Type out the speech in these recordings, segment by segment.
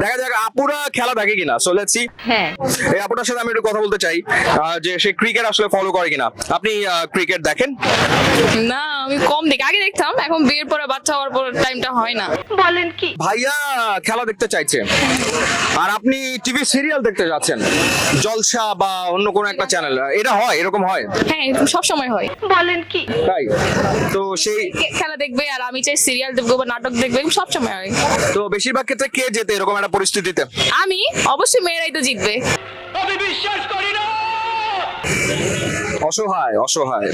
দেখা যাক আপুরা খেলা দেখে কিনা। So let's see. হ্যাঁ, এই আপুটার সাথে আমি একটু কথা বলতে চাই যে সে ক্রিকেট আসলে ফলো করে কিনা। আপনি ক্রিকেট দেখেন? না আমি কম দেখি, আগে দেখতাম, এখন বিয়ের পরে বাচ্চা হওয়ার পর টাইমটা হয় না। বলেন কি? ভাইয়া খেলা দেখতে চাইছে আর আপনি টিভি সিরিয়াল দেখতে যাচ্ছেন, জলসা বা অন্য কোনো একটা চ্যানেল, এটা হয়? এরকম হয়? হ্যাঁ, সব সময় হয়। বলেন কি? তাই তো সেই খেলা দেখবে আর আমি চাই সিরিয়াল দেখবো বা নাটক দেখবে, সব সময় হয়। তো বেশিরভাগ ক্ষেত্রে কে জেতে এরকম একটা পরিস্থিতিতে? আমি অবশ্যই, মেয়েরাই তো জিতবে। আমি বিশ্বাস করি না। অসহায় অসহায়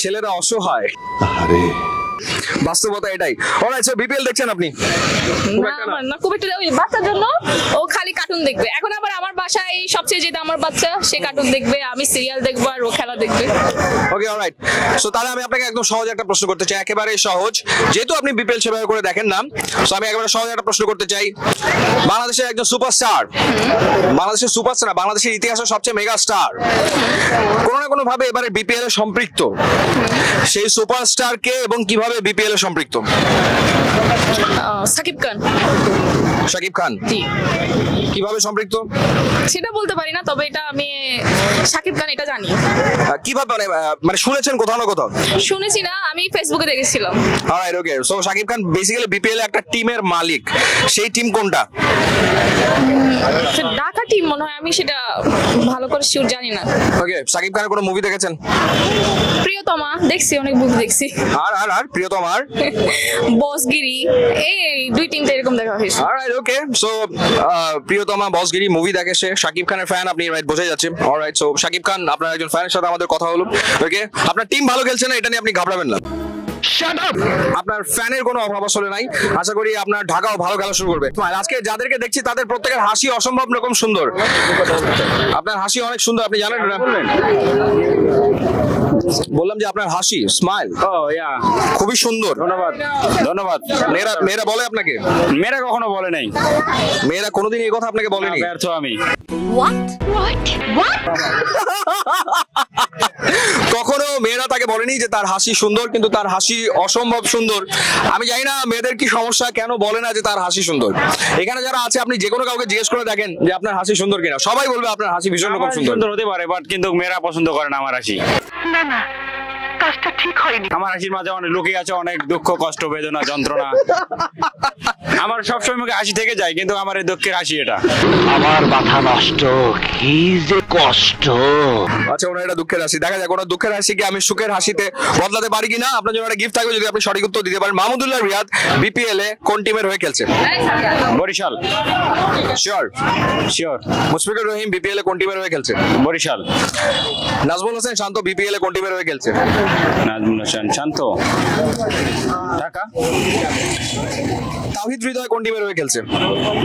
ছেলেরা অসহায়, আরে বাস্তবতা এটাই। অলরাইট, সো বিপিএল দেখছেন আপনি? খুব না একটা না। আমার না, খুব একটা ওই বাচ্চার জন্য ও খালি কার্টুন দেখবে। এখন আবার আমার বাসায় সবচেয়ে যেটা আমার বাচ্চা, সে কার্টুন দেখবে, আমি সিরিয়াল দেখবো আর ও খেলা দেখবে। ওকে, অলরাইট। সো তাহলে আমি আপনাকে একদম সহজ একটা প্রশ্ন করতে চাই, একেবারে সহজ, যেহেতু আপনি বিপিএল সেভাবে করে দেখেন না। সো আমি একেবারে সহজ একটা প্রশ্ন করতে চাই। বাংলাদেশের একজন সুপারস্টার, বাংলাদেশের সুপারস্টার, বাংলাদেশের ইতিহাসের সবচেয়ে মেগা স্টার, কোনো না কোনো ভাবে এবারে বিপিএল এ সম্পৃক্ত। সেই সুপারস্টার কে এবং কিভাবে বিপিএল এ সম্পৃক্ত? সাকিব খান। শাকিব খান জি, কিভাবে সম্পৃক্ত সেটা বলতে পারি না, তবে এটা আমি সাকিব খান এটা জানি। কিভাবে মানে শুনেছেন কোথাও না কোথাও? শুনেছি না, আমি ফেসবুকে দেখেছিলাম। অলরাইট, ওকে। So Shakib Khan basically BPL এ একটা টিমের মালিক, সেই টিম কোনটা? ঢাকা টিম মনে হয়, আমি সেটা ভালো করে শিওর জানি না। ওকে, শাকিব খানের কোনো মুভি দেখেছেন? প্রিয়তমা দেখছি, অনেক মুভি দেখছি। আর আর আর প্রিয়তম আর বসগিরি, এই দুই তিনটা এরকম দেখা হয়েছে। অলরাইট, ওকে। সো প্রিয়তমা, বসগিরি মুভি দেখে সে, শাকিব খানের ফ্যান আপনি, রাইট, বোঝা যাচ্ছে। অলরাইট, সো শাকিব খান আপনার একজন ফ্যানের সাথে আমাদের কথা হলো। ওকে, আপনার টিম ভালো খেলছে না, এটা নিয়ে আপনি ঘাবড়াবেন না। আপনার ফ্যানের কোনো অভাব আসলে নাই। আশা করি আপনার ঢাকাও ভালো খেলা শুরু করবে। আজকে যাদেরকে দেখছি তাদের প্রত্যেকের হাসি অসম্ভব রকম সুন্দর। আপনার হাসি অনেক সুন্দর, আপনি জানেন না? বললাম যে আপনার হাসি, স্মাইল খুবই সুন্দর। ধন্যবাদ ধন্যবাদ। মেয়েরা বলে আপনাকে? মেয়েরা কখনো বলে নাই। মেয়েরা কোনোদিন এই কথা আপনাকে বলেনি? ব্যর্থ আমি। কখনো মেয়েরা তাকে বলেনি যে তার হাসি সুন্দর, কিন্তু তার হাসি অসম্ভব সুন্দর। আমি জানি না মেয়েদের কি সমস্যা, কেন বলে না যে তার হাসি সুন্দর। এখানে যারা আছে, আপনি যে কোনো কাউকে জিজ্ঞেস করে দেখেন যে আপনার হাসি সুন্দর কিনা, সবাই বলবে আপনার হাসি ভীষণ রকম সুন্দর। সুন্দর হতে পারে, বাট কিন্তু মেয়েরা পছন্দ করে না আমার হাসি। না না, কাজটা ঠিক হয়নি। আমার হাসির মাঝে অনেক লুকিয়ে আছে অনেক দুঃখ, কষ্ট, বেদনা, যন্ত্রণা। আমার সবসময় মুখে হাসি থেকে যায়, কিন্তু আমার এই দুঃখের হাসি এটা। আমার মাথা নষ্ট, কি যে কষ্ট। আচ্ছা, ওনার এটা দুঃখের হাসি। দেখা যাক ওনার দুঃখের হাসিকে আমি সুখের হাসিতে বদলাতে পারি কিনা। আপনার জন্য একটা গিফট থাকবে যদি আপনি সঠিক উত্তর দিতে পারেন। মাহমুদুল্লাহ রিয়াদ বিপিএল এ কোন টিমের হয়ে খেলছে? Barishal. Sure? Sure. Mushfiqur Rahim BPL এ কোন টিমের হয়ে খেলছে? বরিশাল। নাজমুল হোসেন শান্ত বিপিএল এ কোন টিমের হয়ে খেলছে? নাজমুল হোসেন শান্ত, ঢাকা। তাওহিদ হৃদয় কোন টিমের হয়ে খেলছে?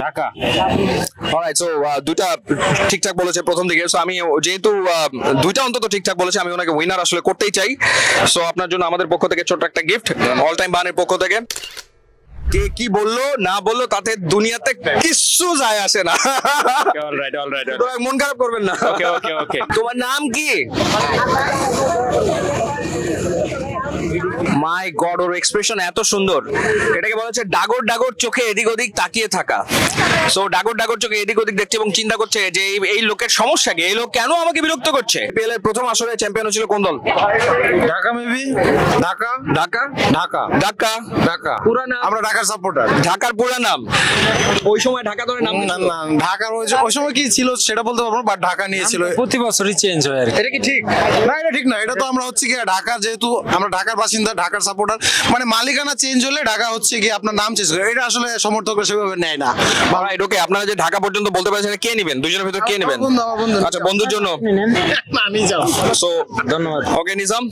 ঢাকা। অলরাইট, সো দুইটা ঠিকঠাক বলেছে প্রথম দিকে। সো আমি যেহেতু দুইটা অন্তত ঠিকঠাক বলেছে, আমি ওনাকে উইনার আসলে করতেই চাই। সো আপনার জন্য আমাদের পক্ষ থেকে ছোট্ট একটা গিফট, অল টাইম বানের পক্ষ থেকে। কে কি বললো না বললো তাতে দুনিয়াতে কিচ্ছু যায় আসে না। Alright alright. তো মন খারাপ করবেন না। ওকে ওকে ওকে। তোমার নাম কি? মাই গড, ওর এক্সপ্রেশন এত সুন্দর। এটাকে বলা হচ্ছে ডাগর ডাগর চোখে এদিক ওদিক তাকিয়ে থাকা। সো ডাগর ডাগর চোখে এদিক ওদিক দেখছে এবং চিন্তা করছে যে এই লোকের সমস্যা কি, এই লোক কেন আমাকে বিরক্ত করছে। বিপিএল এর প্রথম আসরে চ্যাম্পিয়ন হয়েছিল কোন দল? ঢাকা মেবি। ঢাকা ঢাকা। ঢাকা ঢাকা। ঢাকা। পুরা নাম? আমরা ঢাকার সাপোর্টার। ঢাকার পুরা নাম? ওই সময় ঢাকা ধরে নাম না না, ঢাকার ওই সময় কি ছিল সেটা বলতে পারবো না, বাট ঢাকা নিয়েছিল। প্রতি বছরই চেঞ্জ হয় আর কি। এটা কি ঠিক? না, এটা ঠিক না। এটা তো আমরা হচ্ছে কি ঢাকা, যেহেতু আমরা ঢাকার বাসিন্দা, ঢাকার সাপোর্টার, মানে মালিকানা চেঞ্জ হলে ঢাকা হচ্ছে কি আপনার নাম চেঞ্জ করে। এটা আসলে সমর্থকরা সেভাবে নেয় না। রাইট, ওকে। আপনারা যে ঢাকা পর্যন্ত বলতে পারছেন, কে নেবেন? দুজনের ভিতর কে নেবেন? আচ্ছা, বন্ধুর জন্য। সো ধন্যবাদ। Okay Nizam,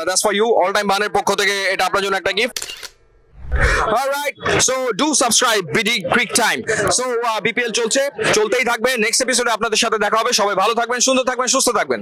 that's for you. All time বানের পক্ষ থেকে এটা আপনার জন্য একটা gift. Alright, so do subscribe BD crick time. So BPL চলছে, চলতেই থাকবে। নেক্সট এপিসোডে আপনাদের সাথে দেখা হবে। সবাই ভালো থাকবেন, সুন্দর থাকবেন, সুস্থ থাকবেন।